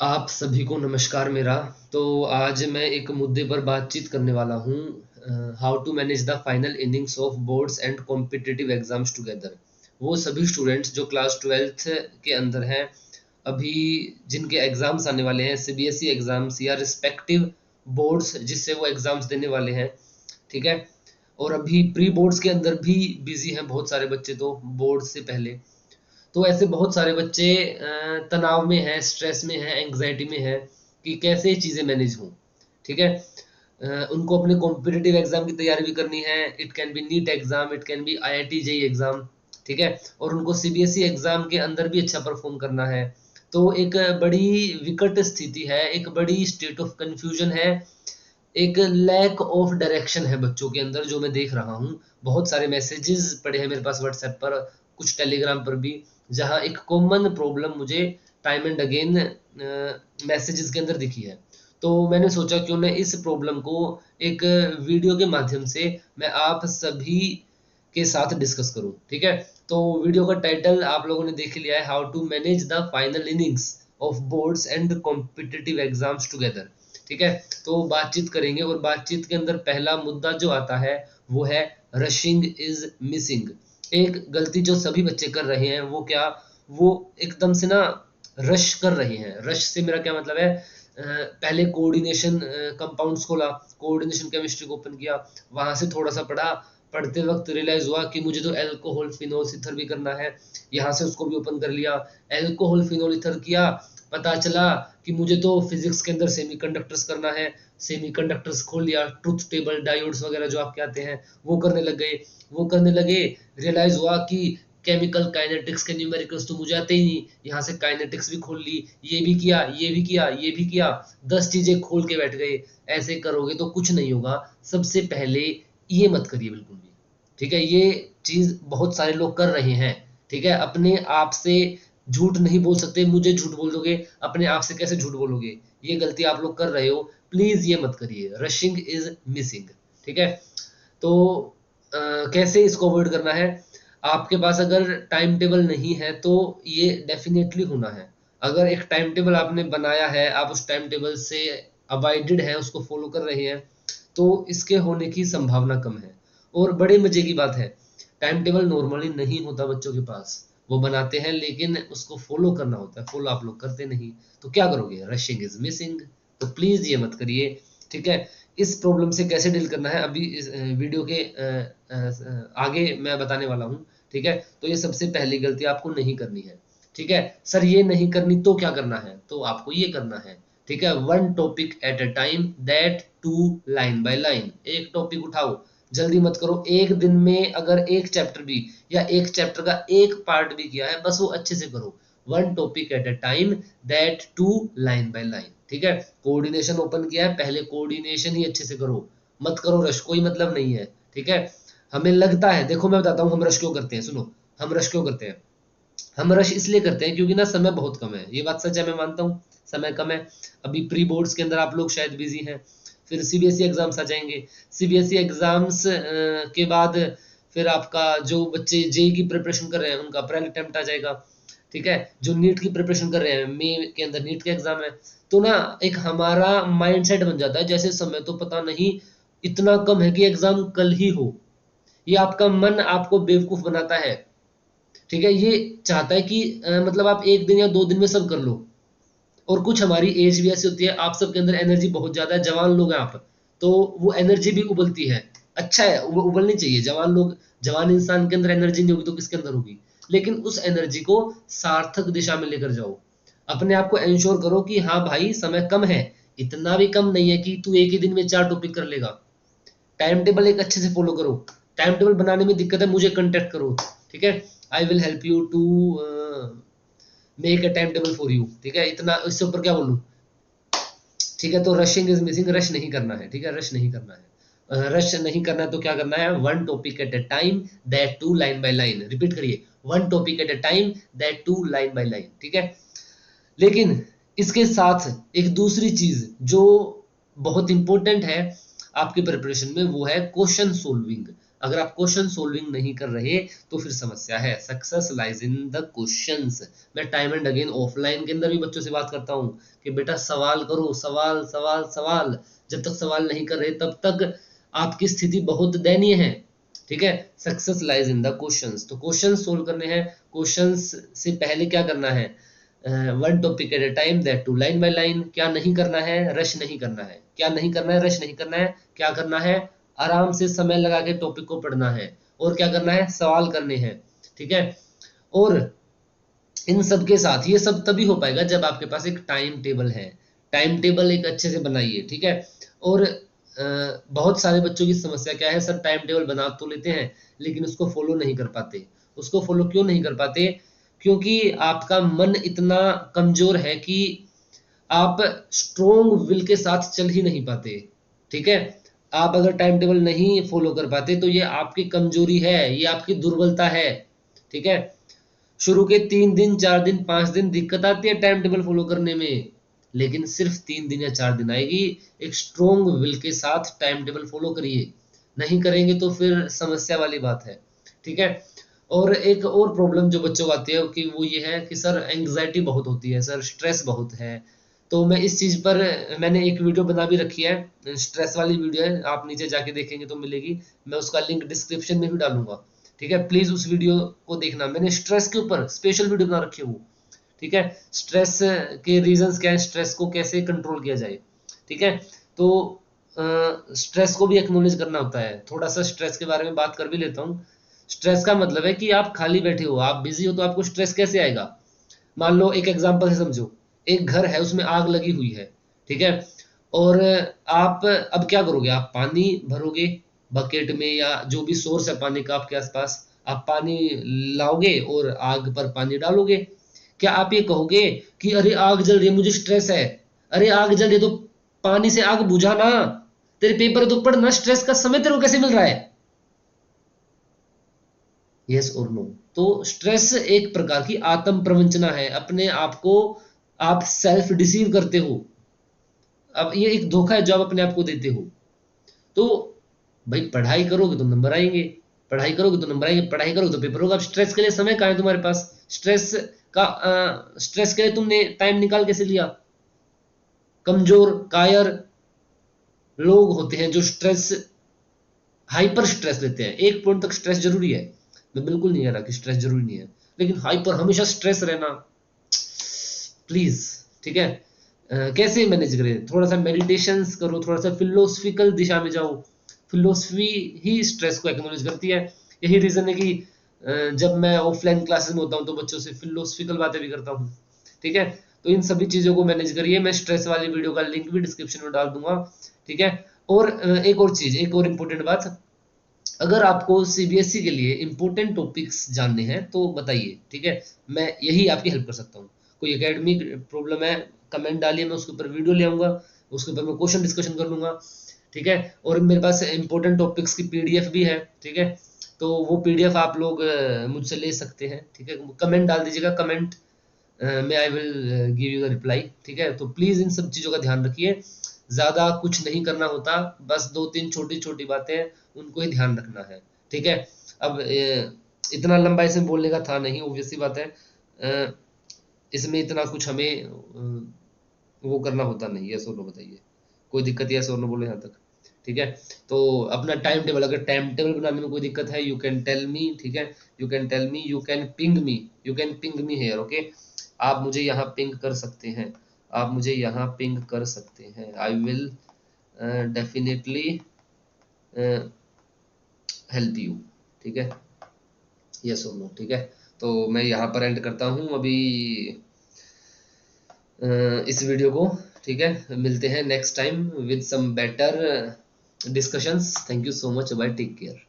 आप सभी को नमस्कार मेरा। तो आज मैं एक मुद्दे पर बातचीत करने वाला हूँ। How to manage the final innings of boards and competitive exams together. वो सभी स्टूडेंट्स जो क्लास 12th के अंदर हैं, अभी जिनके एग्जाम्स आने वाले हैं, सीबीएसई एग्जाम्स या रिस्पेक्टिव बोर्ड्स जिससे वो एग्जाम्स देने वाले हैं, ठीक है। और अभी प्री बोर्ड्स के अंदर भी बिजी हैं बहुत सारे बच्चे, तो बोर्ड से पहले तो ऐसे बहुत सारे बच्चे तनाव में हैं, स्ट्रेस में हैं, एंग्जाइटी में हैं कि कैसे चीज़ें मैनेज हों, ठीक है। उनको अपने कॉम्पिटिटिव एग्जाम की तैयारी भी करनी है। It can be NEET exam, it can be IIT JEE exam, ठीक है। और उनको सीबीएसई एग्जाम के अंदर भी अच्छा परफॉर्म करना है। तो एक बड़ी विकट स्थिति है, एक बड़ी स्टेट ऑफ कंफ्यूजन है, एक लैक ऑफ डायरेक्शन है बच्चों के अंदर, जो मैं देख रहा हूँ। बहुत सारे मैसेजेस पड़े हैं मेरे पास व्हाट्सएप पर, कुछ टेलीग्राम पर भी, जहाँ एक कॉमन प्रॉब्लम मुझे टाइम एंड अगेन मैसेजेस के अंदर दिखी है। तो मैंने सोचा क्यों न इस प्रॉब्लम को एक वीडियो के माध्यम से मैं आप सभी के साथ डिस्कस करूं, ठीक है। तो वीडियो का टाइटल आप लोगों ने देख लिया है, how to manage the final innings of boards and competitive exams together, ठीक है। तो बातचीत करेंगे और बातचीत के अंदर पहला मुद्दा जो आता है वो है रशिंग इज मिसिंग। एक गलती जो सभी बच्चे कर रहे हैं वो क्या, वो एकदम से ना रश कर रहे हैं। रश से मेरा क्या मतलब है, पहले कोऑर्डिनेशन कंपाउंड्स खोला, कोऑर्डिनेशन केमिस्ट्री को ओपन किया, वहां से थोड़ा सा पढ़ा, पढ़ते वक्त रियलाइज हुआ कि मुझे तो एल्कोहल फिनोल ईथर भी करना है, यहाँ से उसको भी ओपन कर लिया, एल्कोहल फिनोल ईथर किया, पता चला कि मुझे तो फिजिक्स के अंदर सेमीकंडक्टर्स करना है, सेमीकंडक्टर्स खोल लिया, ट्रुथ टेबल डायोड्स वगैरह जो आपके आते हैं वो करने लग गए। वो करने लगे, रियलाइज हुआ कि केमिकल काइनेटिक्स के न्यूमेरिकल्स तो मुझे आते ही नहीं, यहाँ से काइनेटिक्स भी खोल ली, ये भी किया, ये भी किया, ये भी किया, 10 चीजें खोल के बैठ गए। ऐसे करोगे तो कुछ नहीं होगा। सबसे पहले ये मत करिए बिल्कुल भी, ठीक है। ये चीज बहुत सारे लोग कर रहे हैं, ठीक है। अपने आप से झूठ नहीं बोल सकते, मुझे झूठ बोल दोगे, अपने आप से कैसे झूठ बोलोगे? ये गलती आप लोग कर रहे हो, प्लीज ये मत करिए। रशिंग इज मिसिंग, ठीक है। तो कैसे इसको अवॉइड करना है? आपके पास अगर टाइम टेबल नहीं है तो ये डेफिनेटली होना है। अगर एक टाइम टेबल आपने बनाया है, आप उस टाइम टेबल से अबाइडेड है, उसको फॉलो कर रहे हैं, तो इसके होने की संभावना कम है। और बड़े मजे की बात है, टाइम टेबल नॉर्मली नहीं होता बच्चों के पास, वो बनाते हैं लेकिन उसको फॉलो करना होता है, फॉलो आप लोग करते नहीं। तो क्या करोगे? Rushing is missing. तो प्लीज ये मत करिए, ठीक है। इस प्रॉब्लम से कैसे डील करना है अभी इस वीडियो के आगे मैं बताने वाला हूँ, ठीक है। तो ये सबसे पहली गलती आपको नहीं करनी है, ठीक है। सर ये नहीं करनी तो क्या करना है? तो आपको ये करना है, ठीक है। One topic at a time, that too line by line. एक टॉपिक उठाओ, जल्दी मत करो। एक दिन में अगर एक चैप्टर भी या एक चैप्टर का एक पार्ट भी किया है, बस वो अच्छे से करो। One topic at a time, that too line by line, ठीक है। कोऑर्डिनेशन ओपन किया है, पहले कोऑर्डिनेशन ही अच्छे से करो, मत करो रश, कोई मतलब नहीं है, ठीक है। हमें लगता है, देखो मैं बताता हूँ हम रश क्यों करते हैं, सुनो। हम रश क्यों करते हैं? हम रश इसलिए करते हैं क्योंकि ना समय बहुत कम है। ये बात सच है, मैं मानता हूँ समय कम है। अभी प्री बोर्ड्स के अंदर आप लोग शायद बिजी हैं, फिर सीबीएसई एग्जाम्स आ जाएंगे। सीबीएसई एग्जाम्स के बाद फिर आपका जो बच्चे जेई की प्रिपरेशन कर रहे हैं उनका अप्रैल अटेम्प्ट आ जाएगा, ठीक है। जो नीट की प्रिपरेशन कर रहे हैं, मई के अंदर नीट का एग्जाम है। तो ना एक हमारा माइंडसेट बन जाता है जैसे समय तो पता नहीं, इतना कम है कि एग्जाम कल ही हो। ये आपका मन आपको बेवकूफ बनाता है, ठीक है। ये चाहता है कि मतलब आप एक दिन या दो दिन में सब कर लो। और कुछ हमारी एज भी ऐसी होती है, आप सबके अंदर एनर्जी बहुत ज्यादा है, जवान लोग हैं आप, तो वो एनर्जी भी उबलती है। अच्छा है, वो उबलनी चाहिए। जवान लोग, जवान इंसान के अंदर एनर्जी नहीं होगी तो किसके अंदर होगी? लेकिन उस एनर्जी को सार्थक दिशा में लेकर जाओ। अपने आप को इंश्योर करो कि हाँ भाई समय कम है, इतना भी कम नहीं है कि तू एक ही दिन में 4 टॉपिक कर लेगा। टाइम टेबल एक अच्छे से फॉलो करो। टाइम टेबल बनाने में दिक्कत है, मुझे कांटेक्ट करो, ठीक है। I will help you to make a time table for you, ठीक है। इतना इससे ऊपर क्या बोलूं, ठीक है। तो रशिंग इज मिसिंग, रश नहीं करना है, ठीक है। रश नहीं करना है, रश नहीं करना है तो क्या करना है? One topic at a time, that too line by line. Repeat करिए, one topic at a time, that too line by line, ठीक है। लेकिन इसके साथ एक दूसरी चीज जो बहुत इंपॉर्टेंट है आपकी प्रिपरेशन में, वो है क्वेश्चन सोल्विंग। अगर आप क्वेश्चन सोल्विंग नहीं कर रहे तो फिर समस्या है। Success lies in the questions. मैं टाइम एंड अगेन ऑफलाइन के अंदर भी बच्चों से बात करता हूँ कि बेटा सवाल करो, सवाल सवाल सवाल। जब तक सवाल नहीं कर रहे तब तक आपकी स्थिति बहुत दयनीय है। ठीक है, success lies in the questions. तो क्वेश्चन सोल्व करने हैं। क्वेश्चंस से पहले क्या करना है, one topic at a time, that too line by line. क्या नहीं करना है, रश नहीं करना है। क्या नहीं करना है, रश नहीं करना है। क्या करना है, आराम से समय लगा के टॉपिक को पढ़ना है। और क्या करना है, सवाल करने हैं। ठीक है, और इन सब के साथ ये सब तभी हो पाएगा जब आपके पास एक टाइम टेबल है। टाइम टेबल एक अच्छे से बनाइए। ठीक है, और बहुत सारे बच्चों की समस्या क्या है, सर टाइम टेबल बना तो लेते हैं लेकिन उसको फॉलो नहीं कर पाते। उसको फॉलो क्यों नहीं कर पाते, क्योंकि आपका मन इतना कमजोर है कि आप स्ट्रोंग विल के साथ चल ही नहीं पाते। ठीक है, आप अगर टाइम टेबल नहीं फॉलो कर पाते तो ये आपकी कमजोरी है, ये आपकी दुर्बलता है। ठीक है, शुरू के 3 दिन 4 दिन 5 दिन दिक्कत आती है टाइम टेबल फॉलो करने में, लेकिन सिर्फ 3 दिन या 4 दिन आएगी। एक स्ट्रोंग विल के साथ टाइम टेबल फॉलो करिए। नहीं करेंगे तो फिर समस्या वाली बात है। ठीक है, और एक और प्रॉब्लम जो बच्चों को आती है कि वो ये है कि सर एंग्जाइटी बहुत होती है, सर स्ट्रेस बहुत है। तो मैं इस चीज पर मैंने एक वीडियो बना भी रखी है, स्ट्रेस वाली वीडियो है, आप नीचे जाके देखेंगे तो मिलेगी। मैं उसका लिंक डिस्क्रिप्शन में भी डालूंगा। ठीक है, प्लीज उस वीडियो को देखना। मैंने स्ट्रेस के ऊपर स्पेशल वीडियो बना रखी है वो। ठीक है, स्ट्रेस के रीजंस क्या है, स्ट्रेस को कैसे कंट्रोल किया जाए। ठीक है, तो स्ट्रेस को भी एक्नॉलेज करना होता है। थोड़ा सा स्ट्रेस के बारे में बात कर भी लेता हूँ। स्ट्रेस का मतलब है कि आप खाली बैठे हो, आप बिजी हो, तो आपको स्ट्रेस कैसे आएगा। मान लो एक एग्जांपल से समझो, एक घर है उसमें आग लगी हुई है। ठीक है, और आप अब क्या करोगे, आप पानी भरोगे बकेट में या जो भी सोर्स है पानी का आपके आसपास, आप पानी लाओगे और आग पर पानी डालोगे। क्या आप ये कहोगे कि अरे आग जल रही है मुझे स्ट्रेस है, अरे आग जल रही है तो पानी से आग बुझा ना, तेरे पेपर तो पढ़ना, स्ट्रेस का समय तेरे को कैसे मिल रहा है। यस और नो। तो स्ट्रेस एक प्रकार की आत्म प्रवंचना है, अपने आप को आप सेल्फ डिसीव करते हो। अब ये एक धोखा है जो आप अपने आप को देते हो। तो भाई पढ़ाई करोगे तो नंबर आएंगे, पढ़ाई करोगे तो नंबर आएंगे, पढ़ाई करोगे तो पेपर होगा। अब स्ट्रेस के लिए समय कहाँ है तुम्हारे पास, स्ट्रेस के लिए तुमने टाइम निकाल कैसे लिया। कमजोर कायर लोग होते हैं जो स्ट्रेस, हाइपर स्ट्रेस लेते हैं। एक पॉइंट तक स्ट्रेस जरूरी है, मैं बिल्कुल नहीं कह रहा कि स्ट्रेस जरूरी नहीं है, लेकिन हाइपर हमेशा स्ट्रेस रहना प्लीज। ठीक है, कैसे मैनेज करें, थोड़ा सा मेडिटेशन करो, थोड़ा सा फिलोसफिकल दिशा में जाओ। फिलोसफी ही स्ट्रेस को एक्नॉलेज करती है। यही रीजन है कि जब मैं ऑफलाइन क्लासेस में होता हूँ तो बच्चों से फिलोसफिकल बातें भी करता हूँ। ठीक है, तो इन सभी चीजों को मैनेज करिए। मैं स्ट्रेस वाली वीडियो का लिंक भी डिस्क्रिप्शन में डाल दूंगा। ठीक है, और एक और चीज, एक और इम्पोर्टेंट बात, अगर आपको सीबीएसई के लिए इंपॉर्टेंट टॉपिक्स जानने हैं तो बताइए। ठीक है, मैं यही आपकी हेल्प कर सकता हूँ। कोई एकेडमिक प्रॉब्लम है, कमेंट डालिए, मैं उसके ऊपर वीडियो ले आऊंगा, उसके ऊपर मैं क्वेश्चन डिस्कशन कर लूंगा। ठीक है, और मेरे पास इंपॉर्टेंट टॉपिक्स की पीडीएफ भी है। ठीक है, तो वो पीडीएफ आप लोग मुझसे ले सकते हैं। ठीक है, कमेंट डाल दीजिएगा, कमेंट में I will give you the reply. ठीक है, तो प्लीज इन सब चीजों का ध्यान रखिए। ज्यादा कुछ नहीं करना होता, बस 2-3 छोटी छोटी बातें उनको ही ध्यान रखना है। ठीक है, अब इतना लंबा इसमें बोलने का था नहीं, ऑब्वियसली बात है। इसमें इतना कुछ हमें वो करना होता नहीं है। सो नो बताइए, कोई दिक्कत है, सो नो बोले यहाँ तक। ठीक है, तो अपना टाइम टेबल, अगर टाइम टेबल बनाने में कोई दिक्कत है, यू कैन टेल मी। ठीक है, you can tell me, you can ping me, you can ping me here. Okay, आप मुझे यहाँ पिंग कर सकते हैं, आप मुझे यहाँ पिंग कर सकते हैं। I will definitely help you. ठीक है, यस और नो। ठीक है, तो मैं यहाँ पर एंड करता हूँ अभी इस वीडियो को। ठीक है, मिलते हैं next time with some better discussions. Thank you so much, bye, take care.